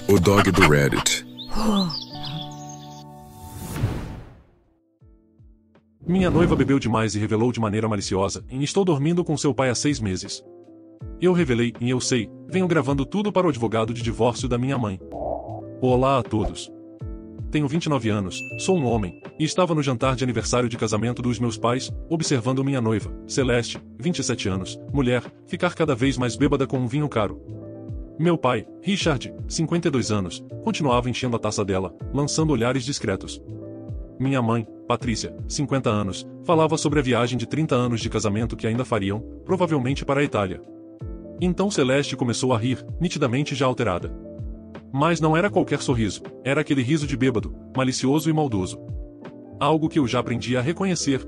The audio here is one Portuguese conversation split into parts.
O dog do Reddit. Minha noiva bebeu demais e revelou de maneira maliciosa: estou dormindo com seu pai há 6 meses. Eu revelei: eu sei, venho gravando tudo para o advogado de divórcio da minha mãe. Olá a todos. Tenho 29 anos, sou um homem, e estava no jantar de aniversário de casamento dos meus pais, observando minha noiva, Celeste, 27 anos, mulher, ficar cada vez mais bêbada com um vinho caro. Meu pai, Richard, 52 anos, continuava enchendo a taça dela, lançando olhares discretos. Minha mãe, Patrícia, 50 anos, falava sobre a viagem de 30 anos de casamento que ainda fariam, provavelmente para a Itália. Então Celeste começou a rir, nitidamente já alterada. Mas não era qualquer sorriso, era aquele riso de bêbado, malicioso e maldoso. Algo que eu já aprendi a reconhecer.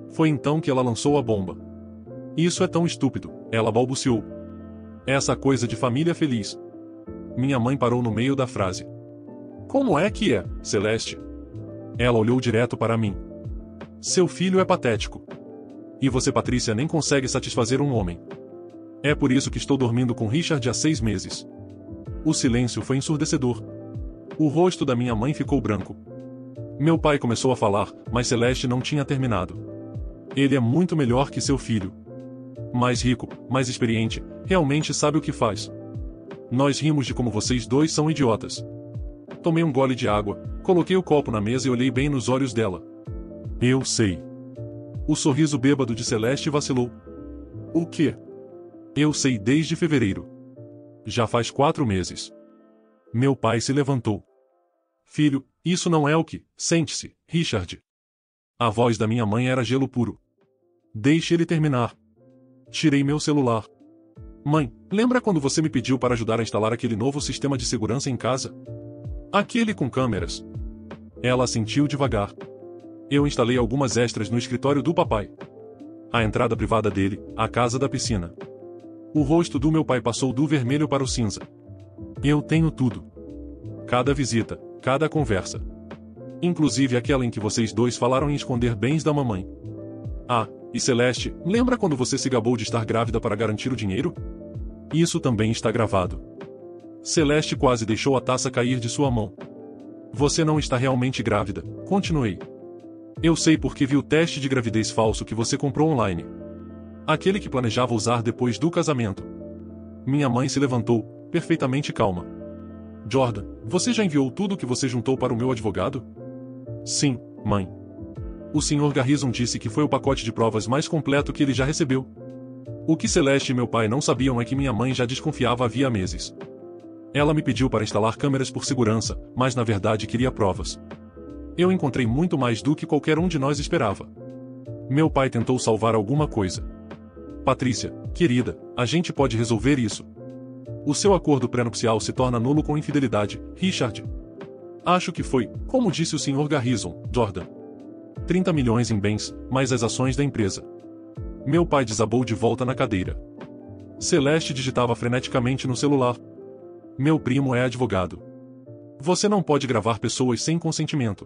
Foi então que ela lançou a bomba. Isso é tão estúpido, ela balbuciou. Essa coisa de família feliz. Minha mãe parou no meio da frase. Como é que é, Celeste? Ela olhou direto para mim. Seu filho é patético. E você, Patrícia, nem consegue satisfazer um homem. É por isso que estou dormindo com Richard há 6 meses. O silêncio foi ensurdecedor. O rosto da minha mãe ficou branco. Meu pai começou a falar, mas Celeste não tinha terminado. Ele é muito melhor que seu filho. Mais rico, mais experiente, realmente sabe o que faz. Nós rimos de como vocês dois são idiotas. Tomei um gole de água, coloquei o copo na mesa e olhei bem nos olhos dela. Eu sei. O sorriso bêbado de Celeste vacilou. O quê? Eu sei desde fevereiro. Já faz 4 meses. Meu pai se levantou. Filho, isso não é o que... Sente-se, Richard. A voz da minha mãe era gelo puro. Deixe ele terminar. Tirei meu celular. Mãe, lembra quando você me pediu para ajudar a instalar aquele novo sistema de segurança em casa? Aquele com câmeras. Ela assentiu devagar. Eu instalei algumas extras no escritório do papai. A entrada privada dele, a casa da piscina. O rosto do meu pai passou do vermelho para o cinza. Eu tenho tudo. Cada visita, cada conversa. Inclusive aquela em que vocês dois falaram em esconder bens da mamãe. Ah, e Celeste, lembra quando você se gabou de estar grávida para garantir o dinheiro? Isso também está gravado. Celeste quase deixou a taça cair de sua mão. Você não está realmente grávida, continuei. Eu sei porque vi o teste de gravidez falso que você comprou online. Aquele que planejava usar depois do casamento. Minha mãe se levantou, perfeitamente calma. Jordan, você já enviou tudo o que você juntou para o meu advogado? Sim, mãe. O Sr. Garrison disse que foi o pacote de provas mais completo que ele já recebeu. O que Celeste e meu pai não sabiam é que minha mãe já desconfiava havia meses. Ela me pediu para instalar câmeras por segurança, mas na verdade queria provas. Eu encontrei muito mais do que qualquer um de nós esperava. Meu pai tentou salvar alguma coisa. Patrícia, querida, a gente pode resolver isso. O seu acordo pré-nupcial se torna nulo com infidelidade, Richard. Acho que foi, como disse o Sr. Garrison, Jordan. 30 milhões em bens, mais as ações da empresa. Meu pai desabou de volta na cadeira. Celeste digitava freneticamente no celular. Meu primo é advogado. Você não pode gravar pessoas sem consentimento.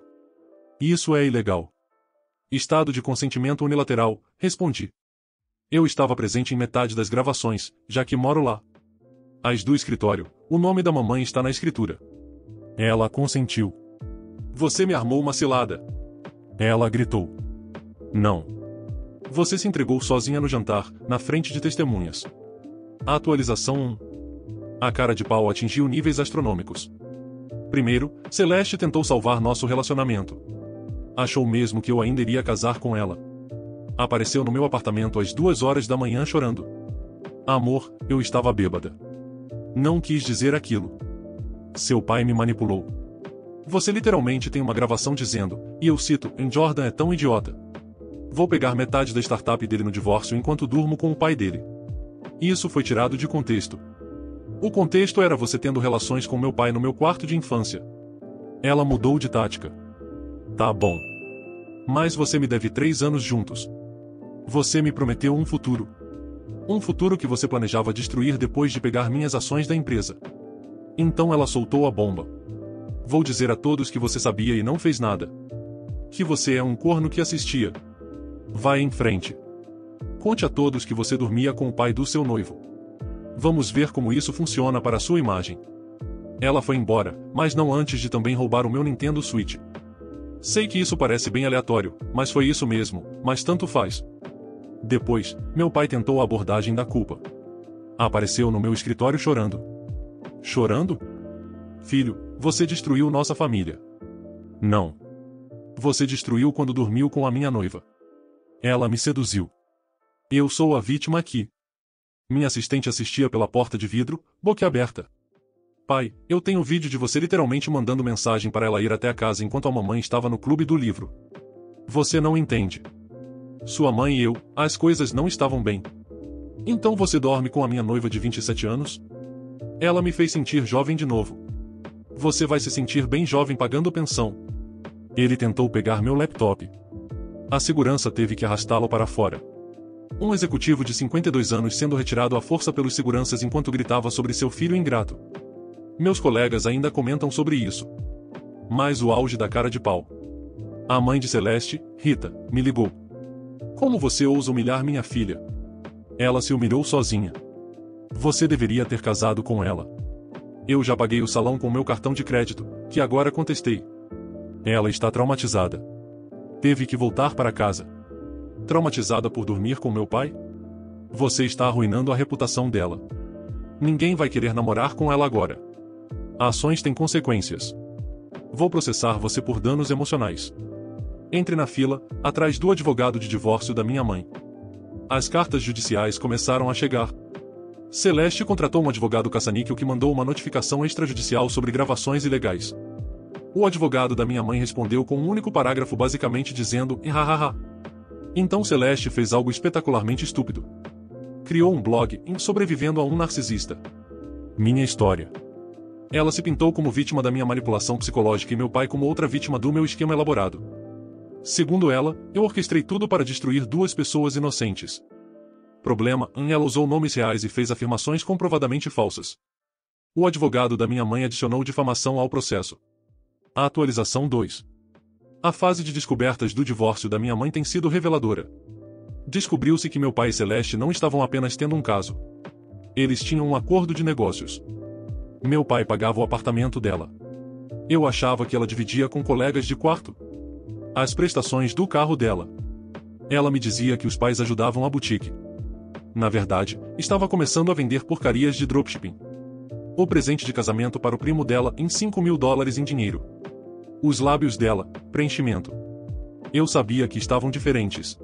Isso é ilegal. Estado de consentimento unilateral, respondi. Eu estava presente em metade das gravações, já que moro lá. As do escritório, o nome da mamãe está na escritura. Ela consentiu. Você me armou uma cilada. Ela gritou. Não. Você se entregou sozinha no jantar, na frente de testemunhas. Atualização 1. A cara de pau atingiu níveis astronômicos. Primeiro, Celeste tentou salvar nosso relacionamento. Achou mesmo que eu ainda iria casar com ela. Apareceu no meu apartamento às 2 horas da manhã chorando. Amor, eu estava bêbada. Não quis dizer aquilo. Seu pai me manipulou. Você literalmente tem uma gravação dizendo, e eu cito, Jordan é tão idiota. Vou pegar metade da startup dele no divórcio enquanto durmo com o pai dele. Isso foi tirado de contexto. O contexto era você tendo relações com meu pai no meu quarto de infância. Ela mudou de tática. Tá bom. Mas você me deve 3 anos juntos. Você me prometeu um futuro. Um futuro que você planejava destruir depois de pegar minhas ações da empresa. Então ela soltou a bomba. Vou dizer a todos que você sabia e não fez nada. Que você é um corno que assistia. Vai em frente. Conte a todos que você dormia com o pai do seu noivo. Vamos ver como isso funciona para a sua imagem. Ela foi embora, mas não antes de também roubar o meu Nintendo Switch. Sei que isso parece bem aleatório, mas foi isso mesmo, mas tanto faz. Depois, meu pai tentou a abordagem da culpa. Apareceu no meu escritório chorando. Chorando? Filho, você destruiu nossa família. Não. Você destruiu quando dormiu com a minha noiva. Ela me seduziu. Eu sou a vítima aqui. Minha assistente assistia pela porta de vidro, boquiaberta. Pai, eu tenho vídeo de você literalmente mandando mensagem para ela ir até a casa enquanto a mamãe estava no clube do livro. Você não entende. Sua mãe e eu, as coisas não estavam bem. Então você dorme com a minha noiva de 27 anos? Ela me fez sentir jovem de novo. Você vai se sentir bem jovem pagando pensão. Ele tentou pegar meu laptop. A segurança teve que arrastá-lo para fora. Um executivo de 52 anos sendo retirado à força pelos seguranças enquanto gritava sobre seu filho ingrato. Meus colegas ainda comentam sobre isso. Mas o auge da cara de pau. A mãe de Celeste, Rita, me ligou. Como você ousa humilhar minha filha? Ela se humilhou sozinha. Você deveria ter casado com ela. Eu já paguei o salão com meu cartão de crédito, que agora contestei. Ela está traumatizada. Teve que voltar para casa. Traumatizada por dormir com meu pai? Você está arruinando a reputação dela. Ninguém vai querer namorar com ela agora. Ações têm consequências. Vou processar você por danos emocionais. Entre na fila, atrás do advogado de divórcio da minha mãe. As cartas judiciais começaram a chegar. Celeste contratou um advogado caça-níquel que mandou uma notificação extrajudicial sobre gravações ilegais. O advogado da minha mãe respondeu com um único parágrafo basicamente dizendo "hahaha". Então Celeste fez algo espetacularmente estúpido. Criou um blog em Sobrevivendo a um Narcisista. Minha história. Ela se pintou como vítima da minha manipulação psicológica e meu pai como outra vítima do meu esquema elaborado. Segundo ela, eu orquestrei tudo para destruir duas pessoas inocentes. Problema: ela usou nomes reais e fez afirmações comprovadamente falsas. O advogado da minha mãe adicionou difamação ao processo. A atualização 2. A fase de descobertas do divórcio da minha mãe tem sido reveladora. Descobriu-se que meu pai e Celeste não estavam apenas tendo um caso. Eles tinham um acordo de negócios. Meu pai pagava o apartamento dela. Eu achava que ela dividia com colegas de quarto as prestações do carro dela. Ela me dizia que os pais ajudavam a boutique. Na verdade, estava começando a vender porcarias de dropshipping. O presente de casamento para o primo dela em $5.000 em dinheiro. Os lábios dela, preenchimento. Eu sabia que estavam diferentes.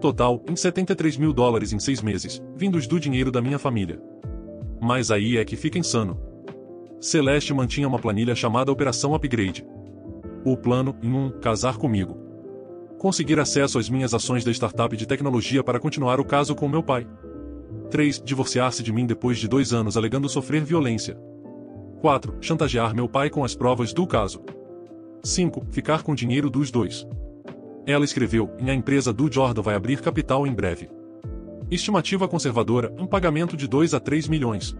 Total, em $73.000 em 6 meses, vindos do dinheiro da minha família. Mas aí é que fica insano. Celeste mantinha uma planilha chamada Operação Upgrade. O plano, em casar comigo. Conseguir acesso às minhas ações da startup de tecnologia para continuar o caso com meu pai. 3. Divorciar-se de mim depois de 2 anos alegando sofrer violência. 4. Chantagear meu pai com as provas do caso. 5. Ficar com dinheiro dos dois. Ela escreveu: a empresa do Jordan vai abrir capital em breve. Estimativa conservadora: um pagamento de 2 a 3 milhões.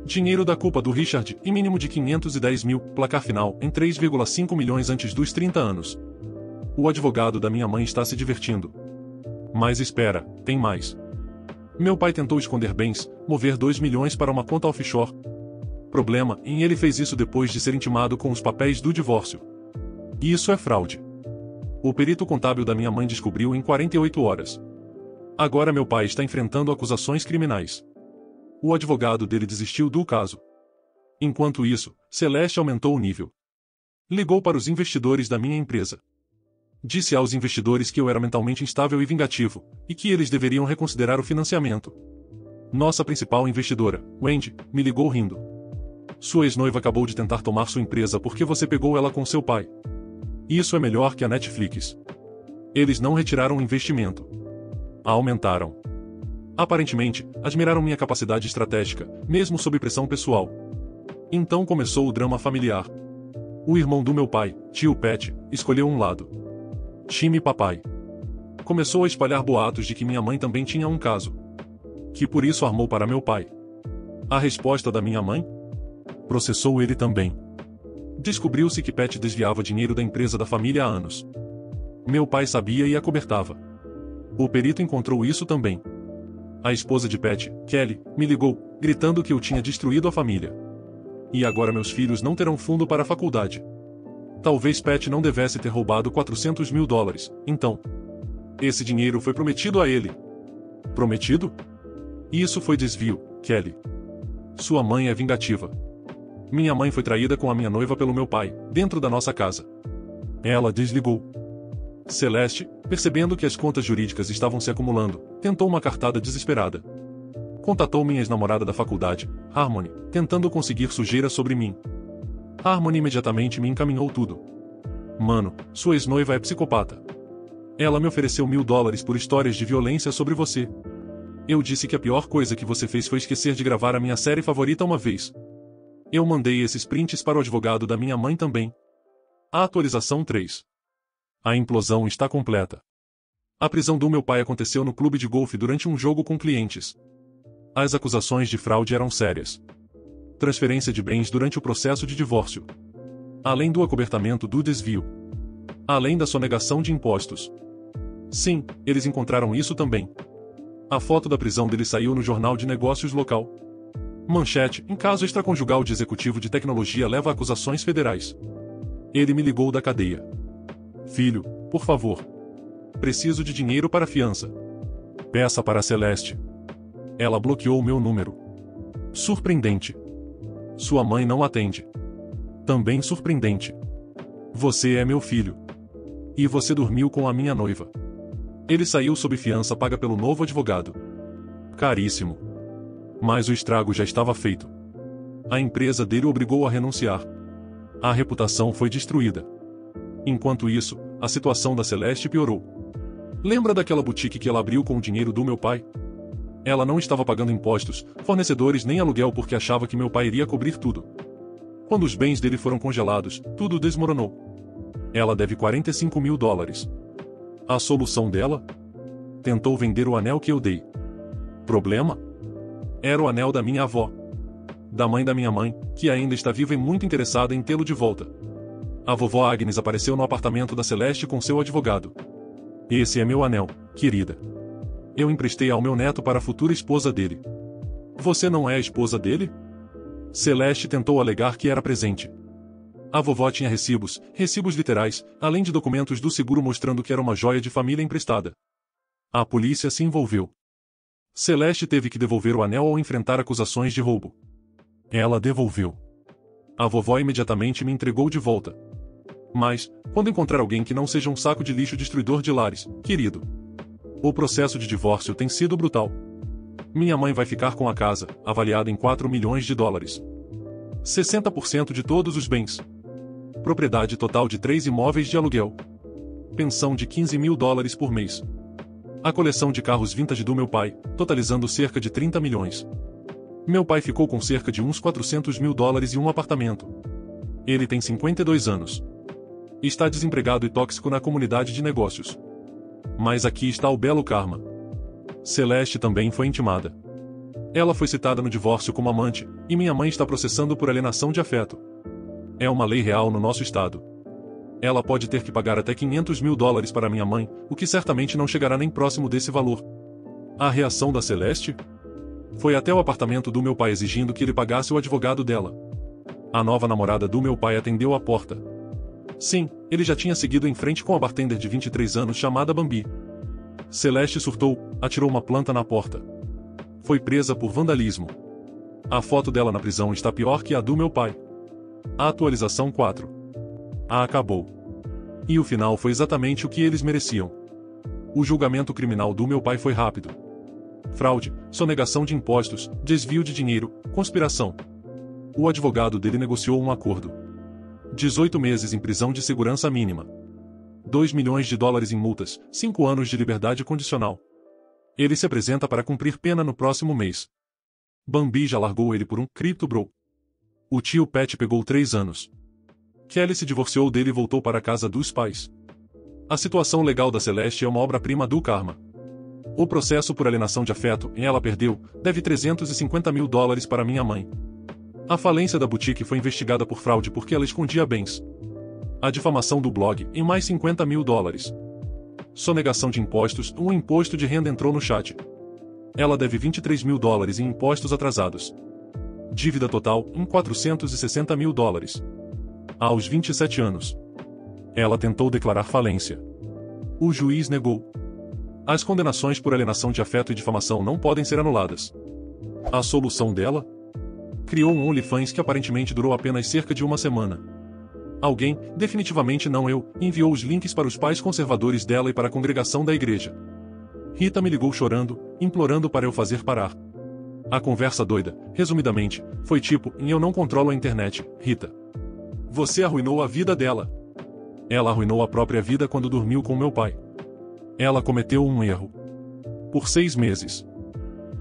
Dinheiro da culpa do Richard, em mínimo de 510 mil, placar final, em 3,5 milhões antes dos 30 anos. O advogado da minha mãe está se divertindo. Mas espera, tem mais. Meu pai tentou esconder bens, mover 2 milhões para uma conta offshore. Problema: ele fez isso depois de ser intimado com os papéis do divórcio. Isso é fraude. O perito contábil da minha mãe descobriu em 48 horas. Agora meu pai está enfrentando acusações criminais. O advogado dele desistiu do caso. Enquanto isso, Celeste aumentou o nível. Ligou para os investidores da minha empresa. Disse aos investidores que eu era mentalmente instável e vingativo, e que eles deveriam reconsiderar o financiamento. Nossa principal investidora, Wendy, me ligou rindo. Sua ex-noiva acabou de tentar tomar sua empresa porque você pegou ela com seu pai. Isso é melhor que a Netflix. Eles não retiraram o investimento. A aumentaram. Aparentemente, admiraram minha capacidade estratégica, mesmo sob pressão pessoal. Então começou o drama familiar. O irmão do meu pai, tio Pat, escolheu um lado. Time papai. Começou a espalhar boatos de que minha mãe também tinha um caso. Que por isso armou para meu pai. A resposta da minha mãe? Processou ele também. Descobriu-se que Pat desviava dinheiro da empresa da família há anos. Meu pai sabia e acobertava. O perito encontrou isso também. A esposa de Pat, Kelly, me ligou, gritando que eu tinha destruído a família. E agora meus filhos não terão fundo para a faculdade. Talvez Pat não devesse ter roubado $400 mil, então. Esse dinheiro foi prometido a ele. Prometido? Isso foi desvio, Kelly. Sua mãe é vingativa. Minha mãe foi traída com a minha noiva pelo meu pai, dentro da nossa casa. Ela desligou. Celeste, percebendo que as contas jurídicas estavam se acumulando, tentou uma cartada desesperada. Contatou minha ex-namorada da faculdade, Harmony, tentando conseguir sujeira sobre mim. Harmony imediatamente me encaminhou tudo. Mano, sua ex-noiva é psicopata. Ela me ofereceu $1.000 por histórias de violência sobre você. Eu disse que a pior coisa que você fez foi esquecer de gravar a minha série favorita uma vez. Eu mandei esses prints para o advogado da minha mãe também. A atualização 3. A implosão está completa. A prisão do meu pai aconteceu no clube de golfe durante um jogo com clientes. As acusações de fraude eram sérias. Transferência de bens durante o processo de divórcio. Além do acobertamento do desvio. Além da sonegação de impostos. Sim, eles encontraram isso também. A foto da prisão dele saiu no jornal de negócios local. Manchete: em caso extraconjugal de executivo de tecnologia leva a acusações federais. Ele me ligou da cadeia. Filho, por favor. Preciso de dinheiro para fiança. Peça para Celeste. Ela bloqueou meu número. Surpreendente. Sua mãe não atende. Também surpreendente. Você é meu filho. E você dormiu com a minha noiva. Ele saiu sob fiança paga pelo novo advogado. Caríssimo. Mas o estrago já estava feito. A empresa dele o obrigou a renunciar. A reputação foi destruída. Enquanto isso, a situação da Celeste piorou. Lembra daquela boutique que ela abriu com o dinheiro do meu pai? Ela não estava pagando impostos, fornecedores nem aluguel porque achava que meu pai iria cobrir tudo. Quando os bens dele foram congelados, tudo desmoronou. Ela deve $45 mil. A solução dela? Tentou vender o anel que eu dei. Problema? Era o anel da minha avó. Da mãe da minha mãe, que ainda está viva e muito interessada em tê-lo de volta. A vovó Agnes apareceu no apartamento da Celeste com seu advogado. Esse é meu anel, querida. Eu emprestei ao meu neto para a futura esposa dele. Você não é a esposa dele? Celeste tentou alegar que era presente. A vovó tinha recibos literais, além de documentos do seguro mostrando que era uma joia de família emprestada. A polícia se envolveu. Celeste teve que devolver o anel ao enfrentar acusações de roubo. Ela devolveu. A vovó imediatamente me entregou de volta. Mas, quando encontrar alguém que não seja um saco de lixo destruidor de lares, querido. O processo de divórcio tem sido brutal. Minha mãe vai ficar com a casa, avaliada em $4 milhões. 60% de todos os bens. Propriedade total de 3 imóveis de aluguel. Pensão de $15 mil por mês. A coleção de carros vintage do meu pai, totalizando cerca de 30 milhões. Meu pai ficou com cerca de uns $400 mil e um apartamento. Ele tem 52 anos. Está desempregado e tóxico na comunidade de negócios. Mas aqui está o belo karma. Celeste também foi intimada. Ela foi citada no divórcio como amante, e minha mãe está processando por alienação de afeto. É uma lei real no nosso estado. Ela pode ter que pagar até $500 mil para minha mãe, o que certamente não chegará nem próximo desse valor. A reação da Celeste? Foi até o apartamento do meu pai exigindo que ele pagasse o advogado dela. A nova namorada do meu pai atendeu a porta. Sim, ele já tinha seguido em frente com a bartender de 23 anos chamada Bambi. Celeste surtou, atirou uma planta na porta. Foi presa por vandalismo. A foto dela na prisão está pior que a do meu pai. A atualização 4. Acabou. E o final foi exatamente o que eles mereciam. O julgamento criminal do meu pai foi rápido. Fraude, sonegação de impostos, desvio de dinheiro, conspiração. O advogado dele negociou um acordo. 18 meses em prisão de segurança mínima. $2 milhões em multas, 5 anos de liberdade condicional. Ele se apresenta para cumprir pena no próximo mês. Bambi já largou ele por um crypto bro. O tio Pat pegou 3 anos. Kelly se divorciou dele e voltou para a casa dos pais. A situação legal da Celeste é uma obra-prima do karma. O processo por alienação de afeto, em ela perdeu, deve $350 mil para minha mãe. A falência da boutique foi investigada por fraude porque ela escondia bens. A difamação do blog, em mais $50 mil. Sonegação de impostos, um imposto de renda entrou no chat. Ela deve 23 mil dólares em impostos atrasados. Dívida total em 460 mil dólares. Aos 27 anos. Ela tentou declarar falência. O juiz negou. As condenações por alienação de afeto e difamação não podem ser anuladas. A solução dela? Criou um OnlyFans que aparentemente durou apenas cerca de uma semana. Alguém, definitivamente não eu, enviou os links para os pais conservadores dela e para a congregação da igreja. Rita me ligou chorando, implorando para eu fazer parar. A conversa doida, resumidamente, foi tipo, eu não controlo a internet, Rita. Você arruinou a vida dela. Ela arruinou a própria vida quando dormiu com meu pai. Ela cometeu um erro. Por 6 meses.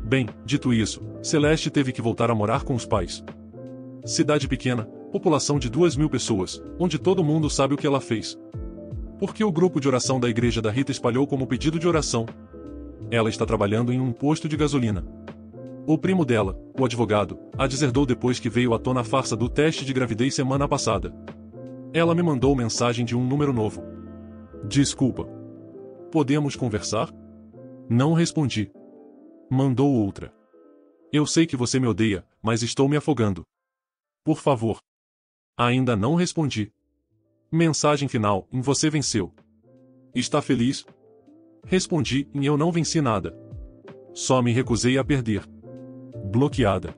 Bem, dito isso, Celeste teve que voltar a morar com os pais. Cidade pequena, população de 2.000 pessoas, onde todo mundo sabe o que ela fez. Porque o grupo de oração da igreja da Rita espalhou como pedido de oração. Ela está trabalhando em um posto de gasolina. O primo dela, o advogado, a deserdou depois que veio à tona a farsa do teste de gravidez semana passada. Ela me mandou mensagem de um número novo. Desculpa. Podemos conversar? Não respondi. Mandou outra. Eu sei que você me odeia, mas estou me afogando. Por favor. Ainda não respondi. Mensagem final, você venceu. Está feliz? Respondi, eu não venci nada. Só me recusei a perder. Bloqueada.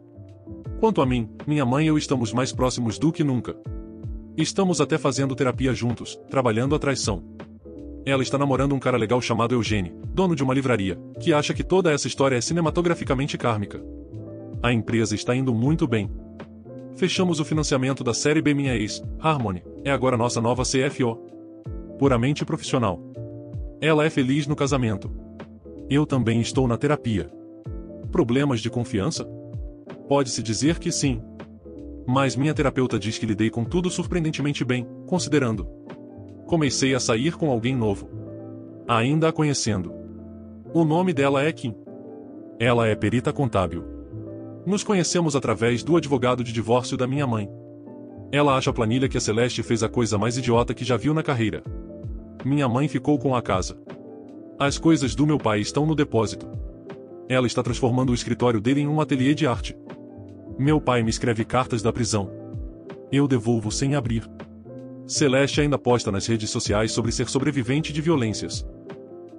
Quanto a mim, minha mãe e eu estamos mais próximos do que nunca. Estamos até fazendo terapia juntos, trabalhando a traição. Ela está namorando um cara legal chamado Eugene, dono de uma livraria, que acha que toda essa história é cinematograficamente kármica. A empresa está indo muito bem. Fechamos o financiamento da série B. Minha ex, Harmony, é agora nossa nova CFO. Puramente profissional. Ela é feliz no casamento. Eu também estou na terapia. Problemas de confiança? Pode-se dizer que sim. Mas minha terapeuta diz que lidei com tudo surpreendentemente bem, considerando. Comecei a sair com alguém novo. Ainda a conhecendo. O nome dela é Kim. Ela é perita contábil. Nos conhecemos através do advogado de divórcio da minha mãe. Ela acha a planilha que a Celeste fez a coisa mais idiota que já viu na carreira. Minha mãe ficou com a casa. As coisas do meu pai estão no depósito. Ela está transformando o escritório dele em um ateliê de arte. Meu pai me escreve cartas da prisão. Eu devolvo sem abrir. Celeste ainda posta nas redes sociais sobre ser sobrevivente de violências.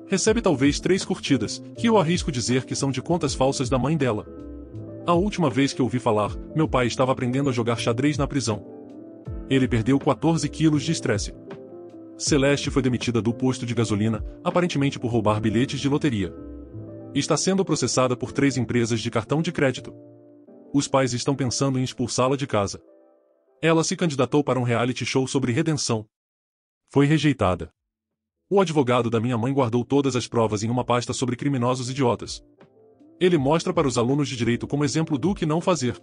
Recebe talvez 3 curtidas, que eu arrisco dizer que são de contas falsas da mãe dela. A última vez que ouvi falar, meu pai estava aprendendo a jogar xadrez na prisão. Ele perdeu 14 quilos de estresse. Celeste foi demitida do posto de gasolina, aparentemente por roubar bilhetes de loteria. Está sendo processada por 3 empresas de cartão de crédito. Os pais estão pensando em expulsá-la de casa. Ela se candidatou para um reality show sobre redenção. Foi rejeitada. O advogado da minha mãe guardou todas as provas em uma pasta sobre criminosos idiotas. Ele mostra para os alunos de direito como exemplo do que não fazer.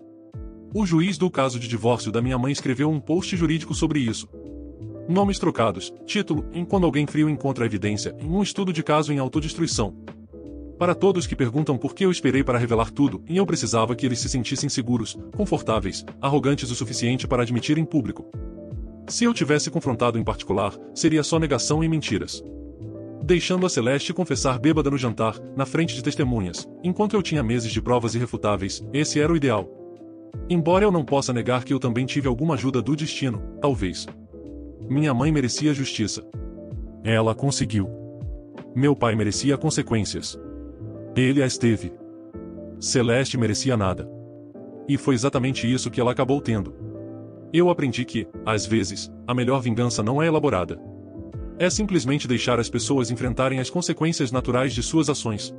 O juiz do caso de divórcio da minha mãe escreveu um post jurídico sobre isso. Nomes trocados, título, em quando alguém frio encontra evidência, em um estudo de caso em autodestruição. Para todos que perguntam por que eu esperei para revelar tudo, e eu precisava que eles se sentissem seguros, confortáveis, arrogantes o suficiente para admitir em público. Se eu tivesse confrontado em particular, seria só negação e mentiras. Deixando a Celeste confessar bêbada no jantar, na frente de testemunhas, enquanto eu tinha meses de provas irrefutáveis, esse era o ideal. Embora eu não possa negar que eu também tive alguma ajuda do destino, talvez. Minha mãe merecia justiça. Ela conseguiu. Meu pai merecia consequências. Ele as teve. Celeste merecia nada. E foi exatamente isso que ela acabou tendo. Eu aprendi que, às vezes, a melhor vingança não é elaborada. É simplesmente deixar as pessoas enfrentarem as consequências naturais de suas ações.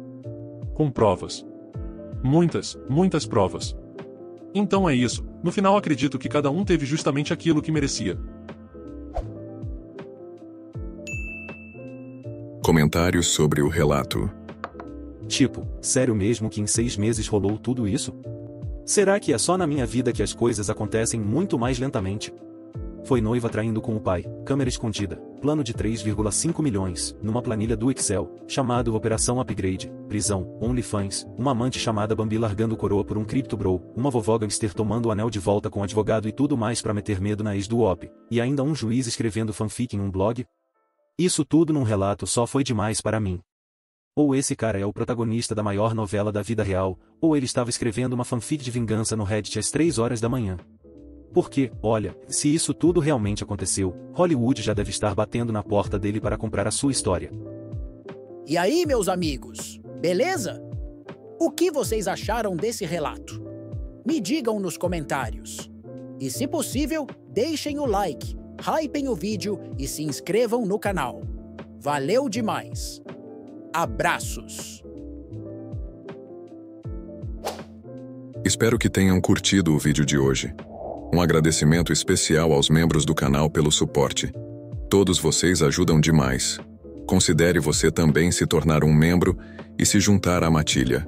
Com provas. Muitas, muitas provas. Então é isso, no final acredito que cada um teve justamente aquilo que merecia. Comentários sobre o relato. Tipo, sério mesmo que em 6 meses rolou tudo isso? Será que é só na minha vida que as coisas acontecem muito mais lentamente? Foi noiva traindo com o pai, câmera escondida, plano de 3,5 milhões, numa planilha do Excel, chamado Operação Upgrade, prisão, OnlyFans, uma amante chamada Bambi largando coroa por um Crypto Bro, uma vovó gangster tomando o anel de volta com advogado e tudo mais pra meter medo na ex do OP, e ainda um juiz escrevendo fanfic em um blog? Isso tudo num relato só foi demais para mim. Ou esse cara é o protagonista da maior novela da vida real, ou ele estava escrevendo uma fanfic de vingança no Reddit às 3 horas da manhã. Porque, olha, se isso tudo realmente aconteceu, Hollywood já deve estar batendo na porta dele para comprar a sua história. E aí, meus amigos, beleza? O que vocês acharam desse relato? Me digam nos comentários. E se possível, deixem o like, hypem o vídeo e se inscrevam no canal. Valeu demais! Abraços! Espero que tenham curtido o vídeo de hoje. Um agradecimento especial aos membros do canal pelo suporte. Todos vocês ajudam demais. Considere você também se tornar um membro e se juntar à matilha.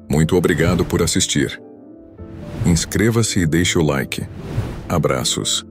Muito obrigado por assistir. Inscreva-se e deixe o like. Abraços.